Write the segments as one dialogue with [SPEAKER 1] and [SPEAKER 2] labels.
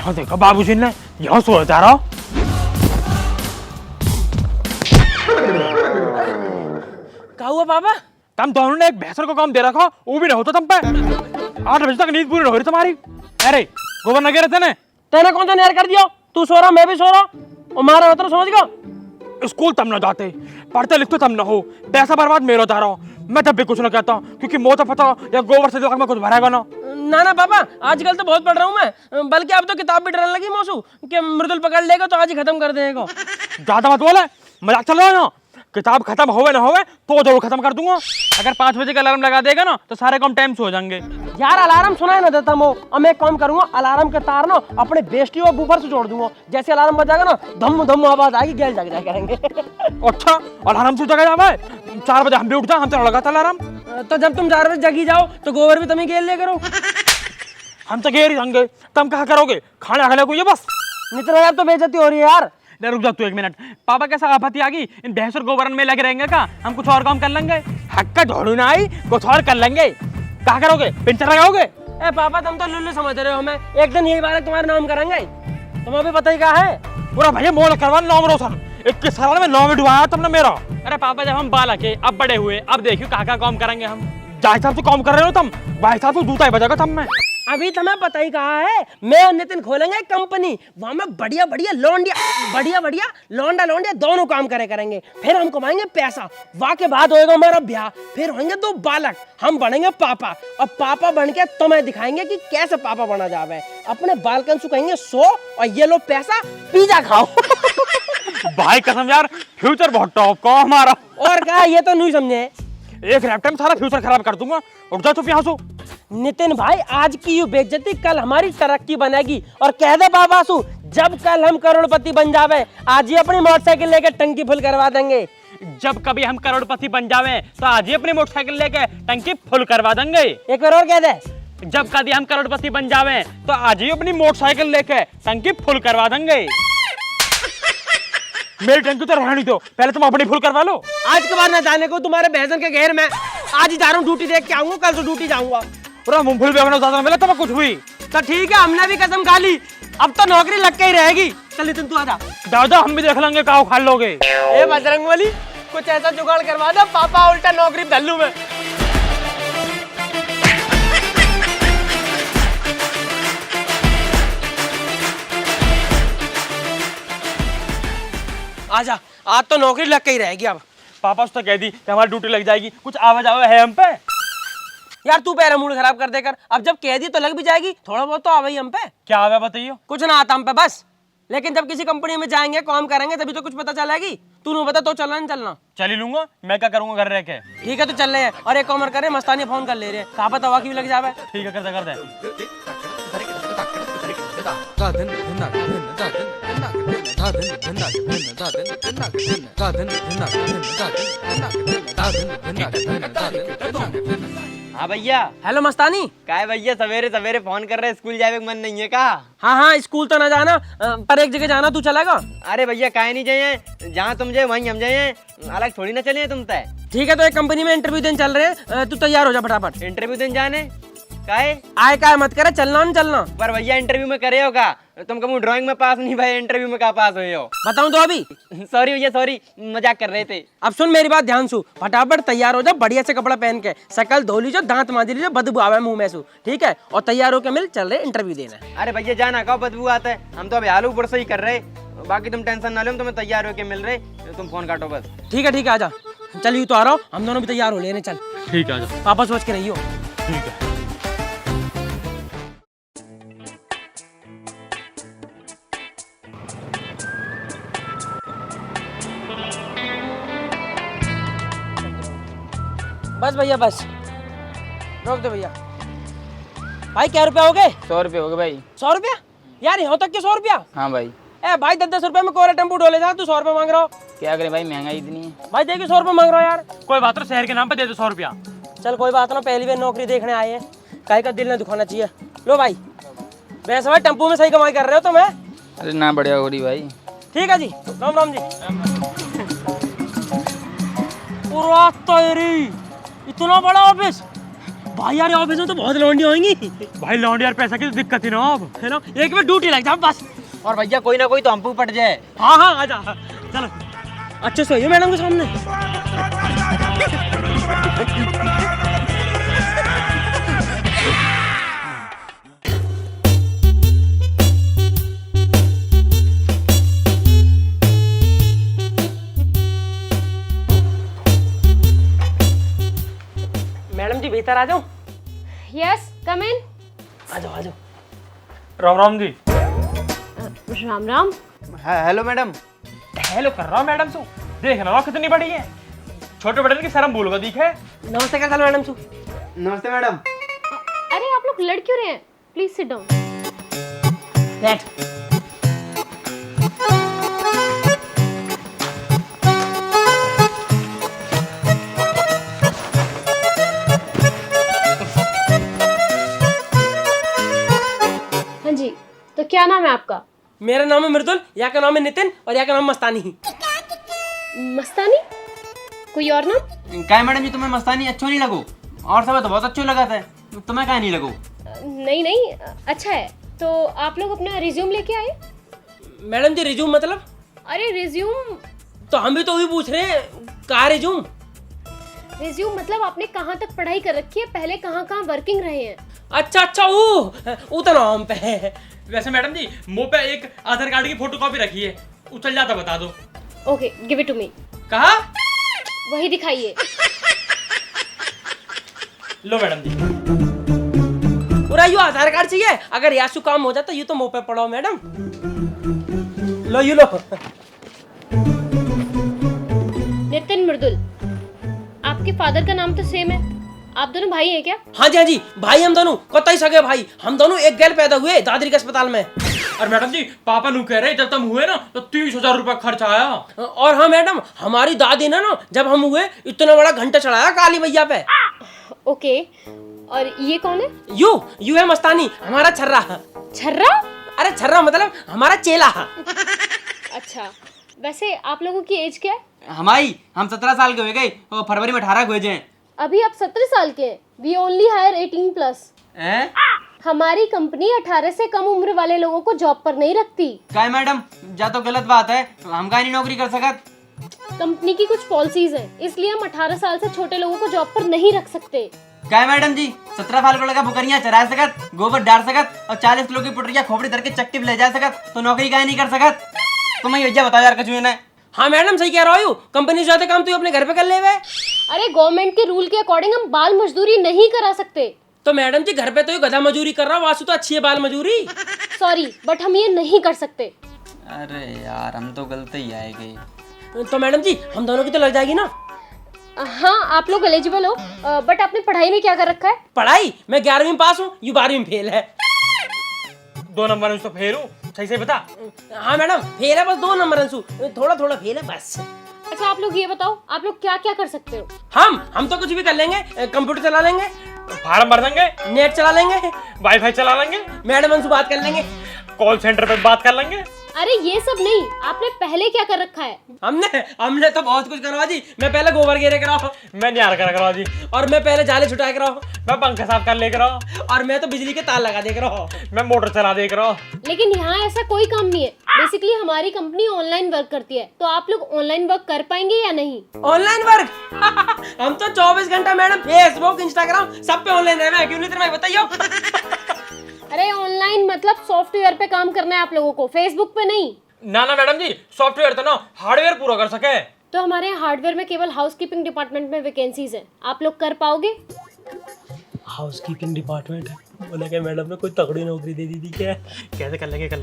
[SPEAKER 1] यहाँ देखा बाबूजी ने, यहाँ सो जा रहा।
[SPEAKER 2] क्या हुआ पापा?
[SPEAKER 1] तुम दोनों ने एक भैंसर को काम दे रखा, वो भी नहीं होता तुम पे। 8 बजे तक नींद पूरी नहीं हो रही तुम्हारी। अरे गोबर न गिरे थे।
[SPEAKER 2] तेने कौन सा नहर कर दिया? तू सो रहा, मैं भी सो रहा, और मारा मतलब समझ गया।
[SPEAKER 1] स्कूल तुम न जाते, पढ़ते लिखते तुम न हो, पैसा बर्बाद मेरा जा रहा हूँ। मैं तब भी कुछ न कहता, क्योंकि मोटा पता या गोबर से दिमाग में कुछ भरेगा ना।
[SPEAKER 2] ना पापा, आजकल तो बहुत पढ़ रहा हूँ मैं, बल्कि अब तो किताब भी डरने लगी मौसू कि मृदुल पकड़ लेगा तो आज ही खत्म कर देगा।
[SPEAKER 1] ज्यादा मत बोले, मजाक चल रहा है ना। किताब खत्म होवे ना होवे तो जरूर खत्म कर दूंगा। अगर 5 बजे का अलार्म लगा देगा ना तो सारे काम टाइम से हो जाएंगे।
[SPEAKER 2] यार अलार्म सुनाई ना देता मो, अब मैं एक काम करूंगा, अलार्म के तार ना अपने बेस्टी और बूफर से जोड़ दूंगा। जैसे अलार्म बजाएगा ना, धम धम आवाज आएगी, गैल जग जाए करेंगे।
[SPEAKER 1] अच्छा, अलार्म से जगह जावे 4 बजे हम भी उठ जाए, हम तो लगाता अलार्म।
[SPEAKER 2] तो जब तुम 4 बजे जगी जाओ तो गोबर भी तुम ही गेल ले करो।
[SPEAKER 1] हम तो घेर ही जाएंगे, तुम क्या करोगे? खाने खाने को ये बस।
[SPEAKER 2] नितिन यार तो बेइज्जती हो रही है यार।
[SPEAKER 1] रुक जा तू 1 मिनट। पापा कैसा आपत्ति आ गई? इन भैंस और गोबरन में लगे रहेंगे का? हम कुछ और काम कर लेंगे। हक्का ढोड़ू ना आई, कुछ और कर लेंगे। क्या करोगे? पिंचर लगाओगे?
[SPEAKER 2] ए पापा तुम तो लुल्लू समझ रहे हो हमें। एक दिन यही बात तुम्हारे नाम करेंगे, तुम्हें भी पता ही क्या है।
[SPEAKER 1] पूरा भैया मोल करवा नाम रोशन। 21 साल में 9 में डुबाया तुमने मेरा। अरे पापा जब हम बालक है, अब बड़े हुए, अब देखियो क्या काम करेंगे हम। जहाँ हिसाब से काम कर रहे हो तुम, वहाँ हिसाब से जूता ही बजाएगा तुम में।
[SPEAKER 2] अभी तुम्हें पता ही कहा है, मैं और नितिन खोलेंगे कंपनी, वहां में बढ़िया बढ़िया लौंडिया दोनों काम करेंगे। फिर हम कमाएंगे पैसा, वहां के बाद होएगा हमारा ब्याह, फिर होंगे 2 बालक, हम बनेंगे पापा, और पापा बन के तुम्हें दिखाएंगे कि कैसे पापा बना जावे। अपने बालकन से कहेंगे सो, और ये लो पैसा, पिज्जा खाओ।
[SPEAKER 1] भाई कसम यार, फ्यूचर बहुत टॉप का हमारा।
[SPEAKER 2] और क्या, ये तो नहीं समझे।
[SPEAKER 1] एक रैप्टर में सारा फ्यूचर खराब कर दूंगा। उठ जा चुप यहाँ से।
[SPEAKER 2] नितिन भाई, आज की यूं बेइज्जती कल हमारी तरक्की बनेगी। और कह दे बाबासु, जब कल हम करोड़पति बन जावे, आज ही अपनी मोटरसाइकिल लेके टंकी फुल करवा देंगे।
[SPEAKER 1] जब कभी हम करोड़पति बन जावे तो आज ही अपनी मोटरसाइकिल लेके टंकी फुल करवा देंगे।
[SPEAKER 2] एक बार और कह दे।
[SPEAKER 1] जब कभी हम करोड़पति बन जावे तो आज ही अपनी मोटरसाइकिल लेके टंकी फुल करवा देंगे। मेरी टंकी तो रहनी दो, पहले तुम अपनी फुल करवा लो।
[SPEAKER 2] आज के बाद न जाने को तुम्हारे बहसन के घेर में। आज ही जा रहा हूँ, ड्यूटी देख के आऊंगा, कल से ड्यूटी जाऊंगा।
[SPEAKER 1] पूरा मूंगफली बेचना ज्यादा मिला तो कुछ हुई
[SPEAKER 2] तो ठीक है, हमने भी कसम खा ली, अब तो नौकरी लग के ही रहेगी। चल नितिन तू आजा।
[SPEAKER 1] दादा हम भी देख लेंगे कहाँ खा लोगे।
[SPEAKER 2] ए बजरंगबली, कुछ ऐसा जुगाड़ करवा दो, पापा उल्टा नौकरी धल्लू में। आजा, आज तो नौकरी लग के ही रहेगी। अब
[SPEAKER 1] पापा उसने कह दी कि हमारी ड्यूटी लग जाएगी, कुछ आवाज आवे है हम पे।
[SPEAKER 2] यार तू पहले मूड खराब कर देकर, अब जब कह दी तो लग भी जाएगी, थोड़ा बहुत तो आवे ही हम पे।
[SPEAKER 1] क्या आवे बताइए?
[SPEAKER 2] कुछ ना आता हम पे बस, लेकिन जब किसी कंपनी में जाएंगे, काम करेंगे, तभी तो कुछ पता चलेगी। तू नहीं बता तो चलना नहीं चलना?
[SPEAKER 1] चल ही लूंगा, मैं क्या करूंगा घर रह के।
[SPEAKER 2] ठीक है तो चल रहे हैं। और एक कॉमर करे, मस्तानी फोन कर ले रहे, कहा पता हवा की भी लग जावे।
[SPEAKER 1] ठीक है, कर दे।
[SPEAKER 3] हाँ भैया।
[SPEAKER 2] हेलो मस्तानी।
[SPEAKER 3] क्या है भैया, सवेरे सवेरे फोन कर रहे, स्कूल जाने का मन नहीं है का?
[SPEAKER 2] हाँ, स्कूल तो ना जाना, पर एक जगह जाना, तू चलेगा?
[SPEAKER 3] अरे भैया काहे नहीं जाए, जहाँ तुम जाए वहीं हम जाए, अलग थोड़ी ना चले तुम तय।
[SPEAKER 2] ठीक है, तो एक कंपनी में इंटरव्यू देने चल रहे हैं, तू तैयार हो जा फटाफट।
[SPEAKER 3] इंटरव्यू देने जाने काहे?
[SPEAKER 2] आए काय मत करे, चलना नहीं चलना।
[SPEAKER 3] पर भैया इंटरव्यू में करे होगा, तुम कहूँ ड्राइंग में पास नहीं भाई, इंटरव्यू में कहाँ पास हुए हो?
[SPEAKER 2] बताऊं तो अभी?
[SPEAKER 3] सॉरी भैया सॉरी, मजाक कर रहे थे।
[SPEAKER 2] अब सुन मेरी बात ध्यान सु, फटाफट तैयार हो जा, बढ़िया से कपड़ा पहन के, शकल धो लीजिए, दांत मांज लीजिए, बदबू आवे मुंह में सु, ठीक है? और तैयार होके मिल, चल रहे इंटरव्यू देना।
[SPEAKER 3] अरे भैया जाना कहो बदबू आता है, हम तो अभी आलू ऊपर से ही कर रहे, बाकी तुम टेंशन ना लो, तुम्हें तैयार होके मिल रहे, तुम फोन काटो बस।
[SPEAKER 2] ठीक है आजा, चलिए तो आ रहा हूँ, हम दोनों भी तैयार हो लेने। चल
[SPEAKER 1] ठीक है, आजा।
[SPEAKER 2] पापा सोच के रहियो।
[SPEAKER 1] ठीक है।
[SPEAKER 2] बस भैया बस, रोक दो भैया। भाई क्या रुपया हो गए?
[SPEAKER 3] 100 रुपये हो गए भाई।
[SPEAKER 2] 100 रुपया? यार यहाँ तक के 100 रुपया?
[SPEAKER 3] हाँ भाई।
[SPEAKER 2] ए भाई 10-10 रुपए में कोरा टेम्पो ढोले जा, तू 100 रुपए मांग रहा हो।
[SPEAKER 3] क्या करें भाई, महंगाई इतनी है।
[SPEAKER 2] भाई देखिए 100 रुपए मांग रहा हो यार।
[SPEAKER 1] कोई बात नहीं, शहर के नाम पे दे दो 100 रुपया।
[SPEAKER 2] चल कोई बात ना, पहली बार नौकरी देखने आए हैं, काहे का दिल न दुखाना चाहिए। लो भाई, वैसे भाई टेम्पो में सही कमाई कर रहे हो तुम?
[SPEAKER 3] अरे ना बढ़िया हो रही भाई।
[SPEAKER 2] ठीक है जी, राम राम जी। पूरा तेरी, इतना बड़ा ऑफिस? भाई यार ऑफिस में तो बहुत लौंडियां होंगी।
[SPEAKER 1] भाई लौंड यार पैसा की तो दिक्कत ही ना अब।
[SPEAKER 2] है ना, एक बार ड्यूटी लग जाओ बस।
[SPEAKER 3] और भैया कोई ना कोई तो हम पे पट जाए।
[SPEAKER 2] हाँ हाँ आजा, चलो अच्छे से होइए मैडम के सामने। मैडम जी भीतर आ जाओ।
[SPEAKER 4] यस कम इन।
[SPEAKER 2] आ जाओ आ जाओ।
[SPEAKER 1] Ram Ram ji.
[SPEAKER 4] Ram Ram.
[SPEAKER 3] Hello madam.
[SPEAKER 1] Hello कर रहा हूँ मैडम से। देख रहा हो कितनी बड़ी है, छोटे बड़े की शर्म भूल गया दिखे।
[SPEAKER 2] नमस्ते क्या मैडम सु।
[SPEAKER 3] नमस्ते मैडम।
[SPEAKER 4] अरे आप लोग लड़ क्यों रहे हैं? Please sit down.
[SPEAKER 2] बैठ।
[SPEAKER 4] हाँ जी, तो क्या नाम है आपका?
[SPEAKER 2] मेरा नाम है मृदुल, यहाँ का नाम है नितिन और यहाँ का नाम मस्तानी।
[SPEAKER 4] मस्तानी? कोई और नाम?
[SPEAKER 3] क्या मैडम जी तुम्हें मस्तानी अच्छो नहीं लगो? और सब तो बहुत अच्छो लगा था, तुम्हें क्या नहीं लगो?
[SPEAKER 4] नहीं नहीं, अच्छा है। तो आप लोग अपना रिज्यूम लेके आए?
[SPEAKER 2] मैडम जी रिज्यूम मतलब?
[SPEAKER 4] अरे रिज्यूम,
[SPEAKER 2] तो हम भी तो वही पूछ रहे हैं, कहाँ रिज्यूम?
[SPEAKER 4] रिज्यूम मतलब आपने कहाँ तक पढ़ाई कर रखी है, पहले कहाँ कहाँ वर्किंग रहे हैं?
[SPEAKER 2] अच्छा अच्छा वो तो नाम पे है।
[SPEAKER 1] वैसे मैडम जी मुंह पे एक आधार कार्ड की फोटोकॉपी रखी है, उछल जाता बता दो।
[SPEAKER 4] Okay give it to me.
[SPEAKER 1] कहा?
[SPEAKER 4] वही दिखाइए।
[SPEAKER 1] लो मैडम जी।
[SPEAKER 2] पूरा यू आधार कार्ड चाहिए? अगर यासु काम हो जाता, ये तो मुंह पे पड़ाओ मैडम। लो यू लो।
[SPEAKER 4] नितिन मृदुल, आपके फादर का नाम तो सेम है, आप दोनों भाई हैं क्या?
[SPEAKER 2] हाँ जी भाई हम दोनों कतई सगे भाई। हम दोनों एक गैल पैदा हुए दादरी के अस्पताल में।
[SPEAKER 1] और मैडम जी पापा नू कह रहे जब तुम हुए ना तो 30,000 रुपया खर्च आया।
[SPEAKER 2] और हाँ मैडम, हमारी दादी ने ना जब हम हुए इतना बड़ा घंटा चढ़ाया काली मैया पे।
[SPEAKER 4] ओके, और ये कौन है?
[SPEAKER 2] यू है मस्तानी, हमारा छर्रा।
[SPEAKER 4] छर्रा?
[SPEAKER 2] अरे छर्रा मतलब हमारा चेला।
[SPEAKER 4] अच्छा, वैसे आप लोगों की एज क्या है?
[SPEAKER 3] हम 17 साल के हो गए और फरवरी में 18 को हुए हैं।
[SPEAKER 4] अभी आप 17 साल के हैं। We only hire 18+। हमारी कंपनी 18 से कम उम्र वाले लोगों को जॉब पर नहीं रखती।
[SPEAKER 3] क्या मैडम जा तो गलत बात है, हम का नहीं नौकरी कर सकत?
[SPEAKER 4] कंपनी की कुछ पॉलिसीज हैं, इसलिए हम 18 साल से छोटे लोगों को जॉब पर नहीं रख सकते।
[SPEAKER 3] क्या मैडम जी 17 साल को लगा बुकरियां चरा सकत, गोबर डाल सकत और 40 किलो की पुटरिया खोपड़ी धर के चक्की पे ले जा सकत, तो नौकरी का नहीं कर सकत? तुम्हें भैया बताओ यार कुछ ना।
[SPEAKER 2] हाँ मैडम सही कह रहा हूँ, कंपनी से ज्यादा काम तू अपने घर पे कर ले वे।
[SPEAKER 4] अरे गवर्नमेंट के रूल के अकॉर्डिंग हम बाल मजदूरी नहीं करा सकते।
[SPEAKER 2] तो मैडम जी घर पे तो ये गधा मजूरी कर रहा, वासु तो अच्छी है बाल मजूरी।
[SPEAKER 4] सॉरी बट हम ये नहीं कर सकते।
[SPEAKER 3] अरे यार हम तो गलती ही आएगी।
[SPEAKER 2] तो मैडम जी हम दोनों की तो लग जाएगी ना?
[SPEAKER 4] हाँ आप लोग एलिजिबल हो, बट आपने पढ़ाई में क्या कर रखा है?
[SPEAKER 2] पढ़ाई मैं 11वीं में पास हूँ, यू 12वीं में फेल है।
[SPEAKER 1] 2 नंबर में तो फेल हूँ, सही से बता।
[SPEAKER 2] हाँ मैडम फेल है, बस 2 नंबर अंशु, थोड़ा थोड़ा फेल है बस।
[SPEAKER 4] अच्छा आप लोग ये बताओ, आप लोग क्या क्या कर सकते हो?
[SPEAKER 2] हम तो कुछ भी कर लेंगे, कंप्यूटर चला लेंगे,
[SPEAKER 1] फार्म भर देंगे,
[SPEAKER 2] नेट चला लेंगे,
[SPEAKER 1] वाईफाई चला लेंगे,
[SPEAKER 2] मैडम अंशु बात कर लेंगे,
[SPEAKER 1] कॉल सेंटर पे बात कर लेंगे।
[SPEAKER 4] अरे ये सब नहीं, आपने पहले क्या कर रखा है?
[SPEAKER 2] हमने तो बहुत कुछ करवा जी। मैं पहले गोबर गिरे कराओ,
[SPEAKER 1] मैं नहीं करा जी,
[SPEAKER 2] और मैं पहले जाले छुटा कराओ,
[SPEAKER 1] मैं पंखा साफ कर ले करा,
[SPEAKER 2] और मैं तो बिजली के तार लगा दे कराओ,
[SPEAKER 1] मैं मोटर चला दे करा।
[SPEAKER 4] लेकिन यहाँ ऐसा कोई काम नहीं है। बेसिकली हमारी कंपनी ऑनलाइन वर्क करती है, तो आप लोग ऑनलाइन वर्क कर पाएंगे या नहीं?
[SPEAKER 2] Online work? हम तो 24 घंटा मैडम फेसबुक इंस्टाग्राम सब पे ऑनलाइन रहे हैं, क्यों नहीं तुम्हें बताइए।
[SPEAKER 4] अरे ऑनलाइन मतलब सॉफ्टवेयर पे काम करना है आप लोगों को, फेसबुक पे नहीं।
[SPEAKER 1] ना मैडम जी सॉफ्टवेयर तो ना हार्डवेयर पूरा कर सके।
[SPEAKER 4] तो हमारे यहाँ हार्डवेयर में केवल हाउसकीपिंग डिपार्टमेंट में वैकेंसीज हैं, आप लोग कर पाओगे?
[SPEAKER 2] हाउसकीपिंग डिपार्टमेंट बोला क्या मैडम ने कोई तगड़ी नौकरी दे दी थी क्या?
[SPEAKER 1] कैसे कर लेंगे?
[SPEAKER 2] कर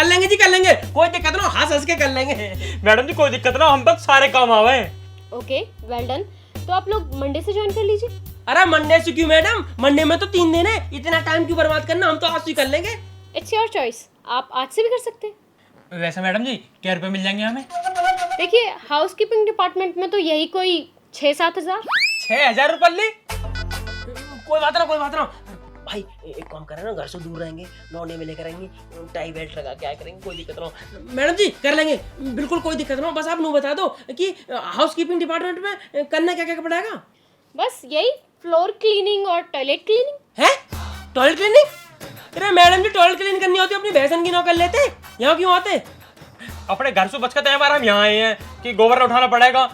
[SPEAKER 2] लेंगे जी कर लेंगे, कोई दिक्कत ना, हंस के कर लेंगे।
[SPEAKER 1] मैडम जी कोई दिक्कत ना, हम बस सारे काम आवे।
[SPEAKER 4] Okay well done. तो आप लोग मंडे से ज्वाइन कर लीजिए।
[SPEAKER 2] अरे मंडे से क्यों मैडम, मंडे में तो 3 दिन है, इतना टाइम क्यों बर्बाद करना, हम तो आज से कर लेंगे।
[SPEAKER 4] इट्स योर चॉइस, आप आज से भी कर सकते हैं।
[SPEAKER 1] वैसे मैडम जी क्या रुपए मिल जाएंगे हमें?
[SPEAKER 4] देखिए हाउसकीपिंग डिपार्टमेंट में तो यही कोई 6-7 हजार।
[SPEAKER 1] 6,000 रुपये ली?
[SPEAKER 2] कोई बात ना भाई, एक काम करें ना, घर से दूर रहेंगे, लौंडे में लेकर आएंगे, टाई बेल्ट लगा के आया करेंगे, कोई दिक्कत ना। मैडम जी कर लेंगे, बिल्कुल कोई दिक्कत ना, बस आप नु बता दो कि हाउसकीपिंग डिपार्टमेंट में करना क्या क्या पड़ेगा।
[SPEAKER 4] बस यही फ्लोर क्लीनिंग और टॉयलेट क्लीनिंग।
[SPEAKER 2] है टॉयलेट क्लीनिंग? अरे मैडम जी, टॉयलेट क्लीन करनी होती अपनी भैंसन की नौकर लेते, यहाँ क्यों आते?
[SPEAKER 1] अपने घर से बच के तय बार हम यहाँ आए हैं कि गोबर उठाना पड़ेगा,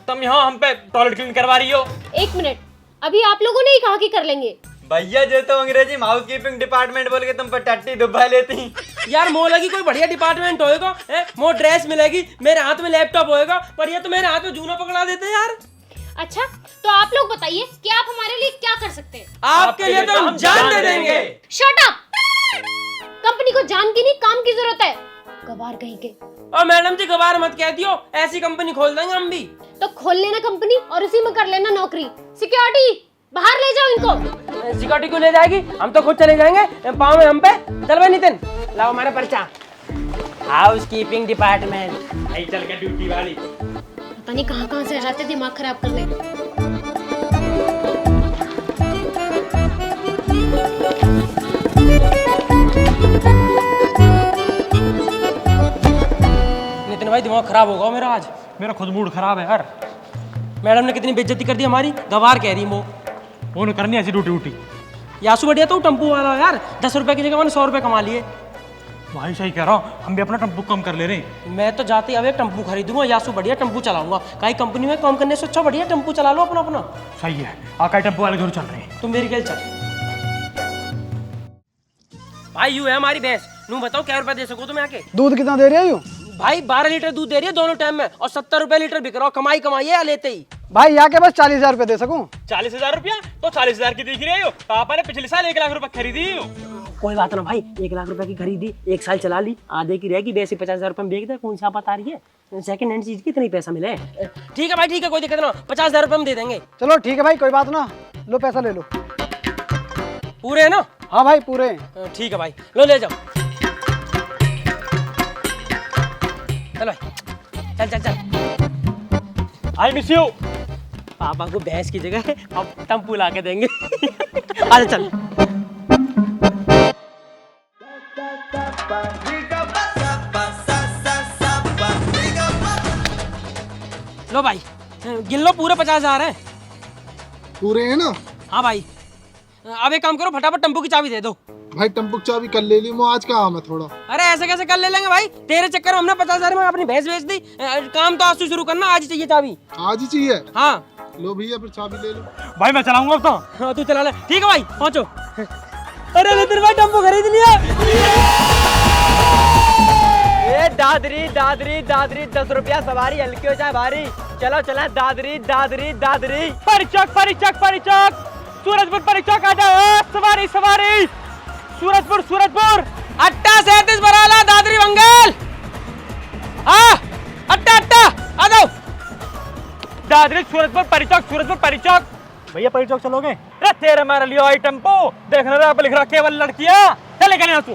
[SPEAKER 1] तुम यहाँ हम पे टॉयलेट क्लीन करवा रही हो।
[SPEAKER 4] एक मिनट, अभी आप लोगों ने ही कहा कि कर लेंगे।
[SPEAKER 3] भैया जो तो अंग्रेजी हाउस कीपिंग डिपार्टमेंट बोल के तुम पर टट्टी दुब्बा लेती।
[SPEAKER 2] यार मोह लगी कोई बढ़िया डिपार्टमेंट होएगा, मोह ड्रेस मिलेगी, मेरे हाथ में लैपटॉप होएगा, पर ये तो मेरे हाथ में जूना पकड़ा देते हैं यार।
[SPEAKER 4] अच्छा, तो आप लोग बताइए कि आप हमारे लिए क्या कर सकते हैं?
[SPEAKER 2] आपके लिए तो हम जान दे देंगे।
[SPEAKER 4] Shut up! कंपनी को जान की नहीं, काम की जरूरत है। गवार कहीं के।
[SPEAKER 2] और मैडम जी गवार मत कह दियो, ऐसी कंपनी खोल देंगे हम भी।
[SPEAKER 4] तो खोल लेना कंपनी और उसी में कर लेना नौकरी। सिक्योरिटी, बाहर ले जाओ इनको।
[SPEAKER 2] सिक्योरिटी को ले जाएगी, हम तो खुद चले जाएंगे, पाँव में हम पे। चल भाई नितिन, लाओ हमारा पर्चा। House keeping department.
[SPEAKER 1] नहीं चल के ड्यूटी वाली।
[SPEAKER 4] पता नहीं कहाँ से आ जाते दिमाग खराब करने।
[SPEAKER 2] नितिन भाई दिमाग खराब होगा मेरा आज।
[SPEAKER 1] मेरा खुद मूड खराब है यार।
[SPEAKER 2] मैडम ने कितनी बेइज्जती कर दी हमारी, गवार कह रही वो।
[SPEAKER 1] वो करनी ऐसी ड्यूटी।
[SPEAKER 2] यासु बढ़िया तो टम्पू वाला यार, 10 रुपए की जगह मैंने 100 रुपए कमा लिए।
[SPEAKER 1] भाई सही कह रहा हूँ, हम भी अपना टेम्पो कम कर ले रहे हैं।
[SPEAKER 2] मैं तो जाते अब एक टम्पू खरीदूंगा, यासु बढ़िया टम्पू चलाऊंगा। कहीं कंपनी में काम करने से अच्छा बढ़िया टम्पू चला लो अपना अपना।
[SPEAKER 1] सही है, आका टेम्पो वाले जरूर चल रहे हैं।
[SPEAKER 2] तुम मेरी खेल चल भाई। यू है हमारी भैंस, नू बताओ क्या रुपए दे सको तुम्हें आके?
[SPEAKER 5] दूध कितना दे रही है?
[SPEAKER 2] भाई 12 लीटर दूध दे रही है दोनों टाइम में, और 70 रुपए लीटर बिक रहा हो। कमाई है लेते ही।
[SPEAKER 5] भाई यहाँ के बस 40,000 रुपए दे सकूं?
[SPEAKER 1] 40,000 रुपया? तो 40,000 की दिख रही हो। पापा ने पिछले साल 1 लाख रुपए खरीदी हो।
[SPEAKER 2] कोई बात ना भाई, 1 लाख रुपए की खरीदी, 1 साल चला ली, आधे की रहेगी, वैसे 50,000 रुपए में बेच दे। कौन सी आफत आ रही है, सेकंड हैंड चीज की इतनी पैसा मिले। ठीक है भाई, ठीक है, कोई दिक्कत ना, 50,000 रुपए में दे देंगे।
[SPEAKER 5] चलो ठीक है भाई, कोई बात ना, लो पैसा ले लो।
[SPEAKER 2] पूरे है ना?
[SPEAKER 5] हाँ भाई पूरे हैं।
[SPEAKER 2] ठीक है भाई, लो ले जाओ। चलो भाई, चल।
[SPEAKER 1] I miss you.
[SPEAKER 2] पापा को भैंस की जगह अब टम्पू ला के देंगे। आजा चल। लो भाई, गिन लो, पूरे 50,000 है।
[SPEAKER 6] पूरे हैं ना?
[SPEAKER 2] हाँ भाई, अब एक काम करो, फटाफट टम्पू की चाबी दे दो।
[SPEAKER 6] भाई टम्पू की चाबी कल ले ली, मैं आज काम है थोड़ा।
[SPEAKER 2] अरे ऐसे कैसे कर ले लेंगे भाई, तेरे चक्कर में हमने 50,000 में अपनी भैंस बेच दी। काम तो आज से शुरू करना, आज ही चाहिए चाबी।
[SPEAKER 6] आज ही चाहिए?
[SPEAKER 2] हाँ
[SPEAKER 6] लो भैया फिर चाबी ले लो।
[SPEAKER 1] भाई मैं चलाऊंगा अब तो।
[SPEAKER 2] हाँ तू चला ले। ठीक है भाई, पहुंचो। अरे नितिन भाई टम्पू खरीद लिया।
[SPEAKER 3] ए दादरी दादरी दादरी 10 रुपया सवारी, हल्की हो चाहे भारी। चलो चला दादरी दादरी दादरी।
[SPEAKER 1] परिचक सूरजपुर परिचक आ जाओ। सवारी सूरजपुर
[SPEAKER 2] 38 बराला दादरी बंगाल। हाँ अट्टा आ जाओ।
[SPEAKER 1] दादरी सूरजपुर परिचक। भैया परिचक चलोगे? अरे तेरे मारे लियो आई टेम्पो, देखना रहा पे लिख रहा केवल लड़कियां। चले गए यहाँ तू,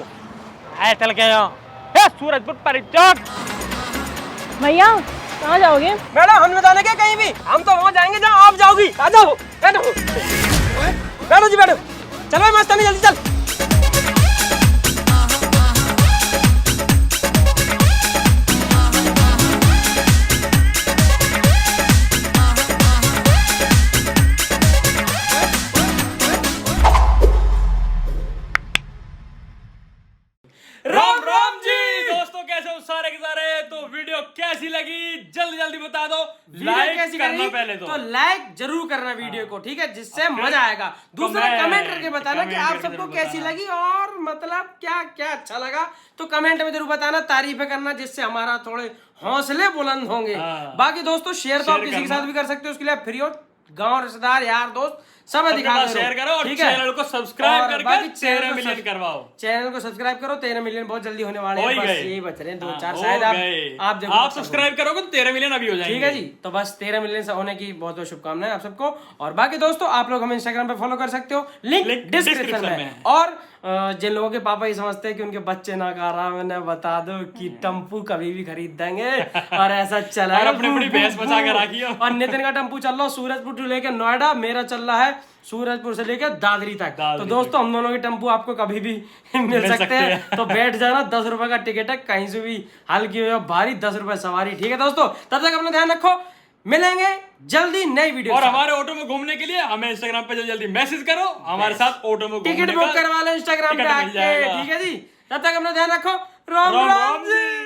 [SPEAKER 1] चल के यहाँ सूरजपुर परिचक।
[SPEAKER 7] भैया कहाँ जाओगे?
[SPEAKER 2] मैडम हम बताने क्या कहीं भी, हम तो वहाँ जाएंगे जहाँ आप जाओगी। आ जाओ बैठो जी, बैठो। चलो भाई मस्तानी, जल्दी चल।
[SPEAKER 1] राम जी दोस्तों, कैसे हो सारे के सारे? तो वीडियो कैसी लगी जल्दी बता दो। लाइक
[SPEAKER 2] कैसी
[SPEAKER 1] करना
[SPEAKER 2] लगी?
[SPEAKER 1] पहले तो
[SPEAKER 2] लाइक जरूर करना वीडियो को, ठीक है, जिससे मजा आएगा। दूसरा कमेंट करके बताना कि आप सबको कैसी लगी और मतलब क्या क्या अच्छा लगा, तो कमेंट में जरूर बताना, तारीफें करना, जिससे हमारा थोड़े हौसले बुलंद होंगे। बाकी दोस्तों शेयर तो आप किसी के साथ भी कर सकते हो, उसके लिए फ्री हो। गाँव रिश्तेदार यार दोस्त सब दिखा
[SPEAKER 1] शेयर करो और
[SPEAKER 2] ठीक है,
[SPEAKER 1] चैनल को सब्सक्राइब करके 13 मिलियन
[SPEAKER 2] मिलियन
[SPEAKER 1] करवाओ।
[SPEAKER 2] चैनल को सब्सक्राइब करो, 13 मिलियन बहुत जल्दी होने वाले
[SPEAKER 1] हो
[SPEAKER 2] हैं।
[SPEAKER 1] ही
[SPEAKER 2] बस
[SPEAKER 1] गए।
[SPEAKER 2] यही बच रहे हैं 2-4
[SPEAKER 1] हो
[SPEAKER 2] शायद
[SPEAKER 1] गए। आप सब्सक्राइब करोगे तो 13 मिलियन अभी हो जाएंगे।
[SPEAKER 2] ठीक है जी, तो बस 13 मिलियन से होने की बहुत बहुत शुभकामनाएं आप सबको। और बाकी दोस्तों आप लोग हमें इंस्टाग्राम पे फॉलो कर सकते हो, लिंक डिस्क्रिप्शन में है। और जिन लोगों के पापा ये समझते हैं कि उनके बच्चे ना खा रहा, मैंने बता दो कि टम्पू कभी भी खरीद देंगे और ऐसा चला
[SPEAKER 1] और अपनी भैंस बचा के रखियो।
[SPEAKER 2] और नितिन का टम्पू चल रहा है सूरजपुर से लेकर नोएडा, मेरा चल रहा है सूरजपुर से लेकर दादरी तक। तो दोस्तों हम दोनों के टम्पू आपको कभी भी मिल सकते हैं, तो बैठ जाना। 10 रुपए का टिकट है, कहीं से भी हल्की हो या भारी, 10 रुपए सवारी। ठीक है दोस्तों, तब तक अपना ध्यान रखो, मिलेंगे जल्दी नई वीडियो
[SPEAKER 1] और हमारे ऑटो में घूमने के लिए हमें इंस्टाग्राम पे जल्दी जल्दी मैसेज करो, हमारे साथ ऑटो में
[SPEAKER 2] टिकट बुक करवा लो इंस्टाग्राम पे
[SPEAKER 1] टिकट मिल
[SPEAKER 2] आके,
[SPEAKER 1] जाएगा।
[SPEAKER 2] ठीक है जी। तब तक अपना ध्यान रखो। राम
[SPEAKER 1] राम
[SPEAKER 2] राम
[SPEAKER 1] राम
[SPEAKER 2] जी।